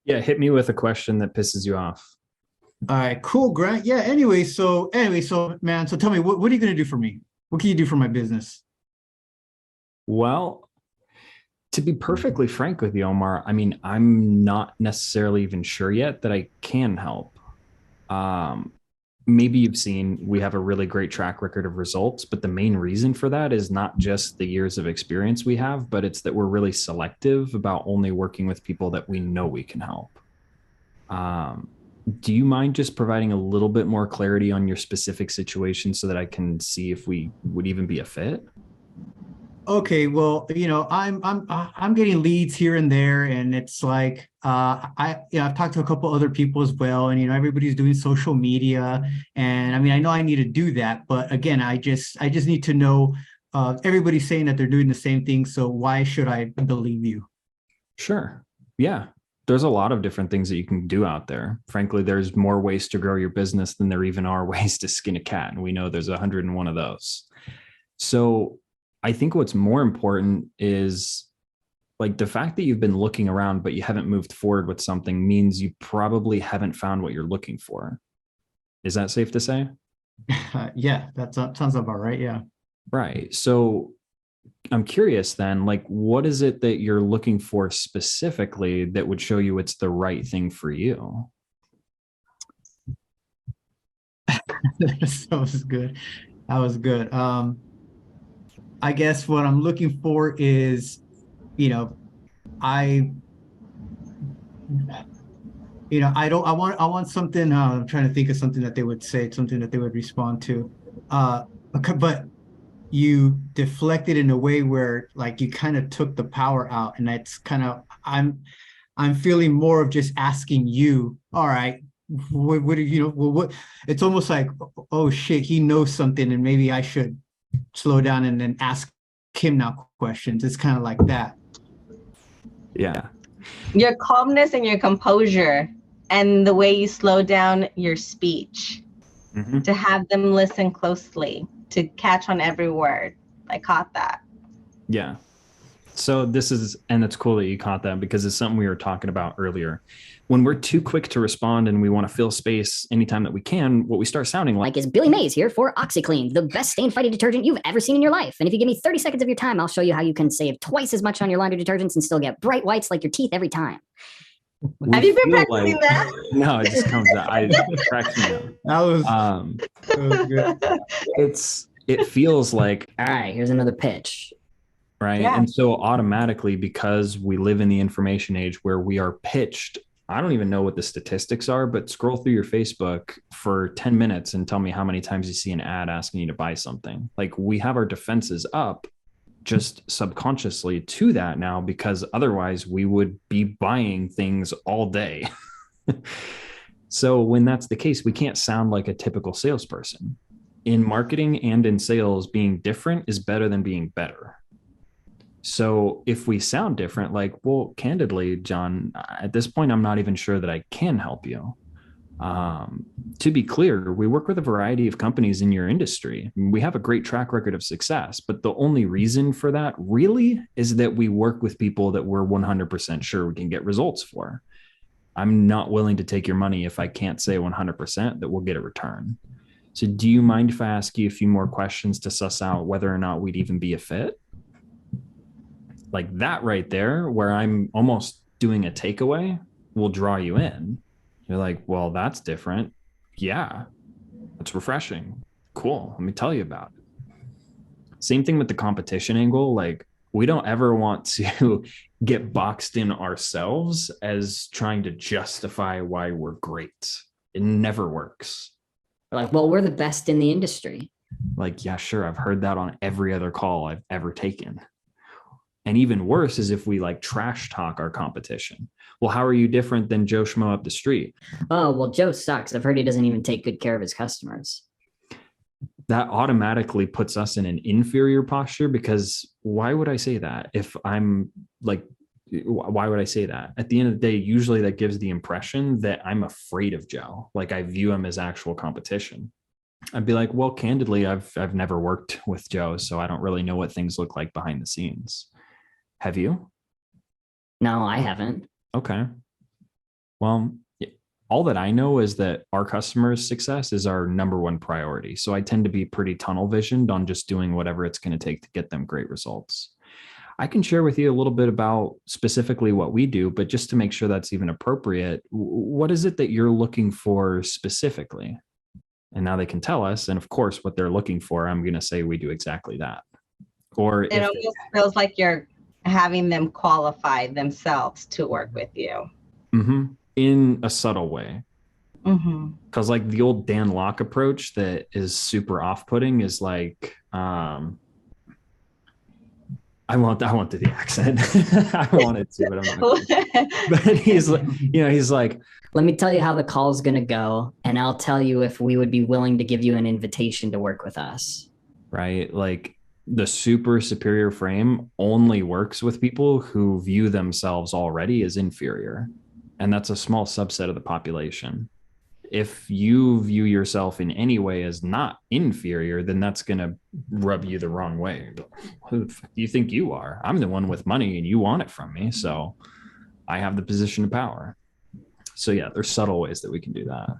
Yeah, hit me with a question that pisses you off. All right, cool, Grant. Yeah. Anyway, so man, so tell me, what are you gonna do for me? What can you do for my business? Well, to be perfectly frank with you, Omar, I mean, I'm not necessarily even sure yet that I can help. Um, Maybe you've seen we have a really great track record of results, but the main reason for that is not just the years of experience we have, but it's that we're really selective about only working with people that we know we can help. Um, do you mind just providing a little bit more clarity on your specific situation so that I can see if we would even be a fit? Okay, well, I'm getting leads here and there, and it's like I've talked to a couple other people as well, and everybody's doing social media, and I mean I know I need to do that, but again, I just need to know. Everybody's saying that they're doing the same thing, so why should I believe you? Sure. Yeah. There's a lot of different things that you can do out there. Frankly, there's more ways to grow your business than there even are ways to skin a cat. And we know there's 101 of those. So I think what's more important is like the fact that you've been looking around, but you haven't moved forward with something means you probably haven't found what you're looking for. Is that safe to say? Yeah, that sounds about right. Yeah. Right. So I'm curious then, like, what is it that you're looking for specifically that would show you it's the right thing for you? That was good. That was good. I guess what I'm looking for is, you know, I, I want something. I'm trying to think of something that they would say, something that they would respond to. Okay, but you deflected in a way where, like, you kind of took the power out, and that's kind of, I'm feeling more of just asking you. All right, what do you know? What? It's almost like, oh shit, he knows something, and maybe I should slow down and then ask him now questions. It's kind of like that. Yeah. Your calmness and your composure and the way you slow down your speech Mm-hmm. to have them listen closely, to catch on every word. I caught that. Yeah. So and it's cool that you caught that because it's something we were talking about earlier. When we're too quick to respond and we want to fill space anytime that we can, what we start sounding like is Billy Mays here for OxyClean, the best stain fighting detergent you've ever seen in your life. And if you give me 30 seconds of your time, I'll show you how you can save twice as much on your laundry detergents and still get bright whites like your teeth every time. Have you been feel practicing that? no, it just comes out. It cracks me up. That was, Um, that was good. it feels like All right, here's another pitch. right. Yeah. And so automatically, because we live in the information age where we are pitched, I don't even know what the statistics are, but scroll through your Facebook for 10 minutes and tell me how many times you see an ad asking you to buy something. Like we have our defenses up just subconsciously to that now, because otherwise we would be buying things all day. So when that's the case, we can't sound like a typical salesperson. In marketing and in sales, being different is better than being better. So if we sound different, like, well, candidly, John, at this point, I'm not even sure that I can help you. Um, to be clear, we work with a variety of companies in your industry. We have a great track record of success, but the only reason for that really is that we work with people that we're 100% sure we can get results for. I'm not willing to take your money if I can't say 100% that we'll get a return. So, do you mind if I ask you a few more questions to suss out whether or not we'd even be a fit? Like that right there, where I'm almost doing a takeaway, will draw you in. You're like, well, that's different. Yeah, that's refreshing. Cool. Let me tell you about it. Same thing with the competition angle. Like, we don't ever want to get boxed in ourselves as trying to justify why we're great. It never works. We're like, well, we're the best in the industry. Like, yeah, sure. I've heard that on every other call I've ever taken. And even worse is if we like trash talk our competition. Well, how are you different than Joe Schmo up the street? Oh, well, Joe sucks. I've heard he doesn't even take good care of his customers. That automatically puts us in an inferior posture, because why would I say that if I'm like, why would I say that? At the end of the day, usually that gives the impression that I'm afraid of Joe. Like I view him as actual competition. I'd be like, well, candidly, I've never worked with Joe, so I don't really know what things look like behind the scenes. Have you? No, I haven't. Okay. Well, all that I know is that our customers' success is our number one priority. So I tend to be pretty tunnel visioned on just doing whatever it's going to take to get them great results. I can share with you a little bit about specifically what we do, but just to make sure that's even appropriate, what is it that you're looking for specifically? And now they can tell us. And of course, what they're looking for, I'm going to say we do exactly that. Or It almost feels like you're having them qualify themselves to work with you. In a subtle way. Because like the old Dan Locke approach that is super off-putting is like, I won't do the accent. I wanted to, but I'm not. But he's like, he's like, let me tell you how the call's going to go, and I'll tell you if we would be willing to give you an invitation to work with us. Right? Like the super superior frame only works with people who view themselves already as inferior. And that's a small subset of the population. If you view yourself in any way as not inferior, then that's going to rub you the wrong way. Who the fuck do you think you are? I'm the one with money and you want it from me. So I have the position of power. So yeah, there's subtle ways that we can do that.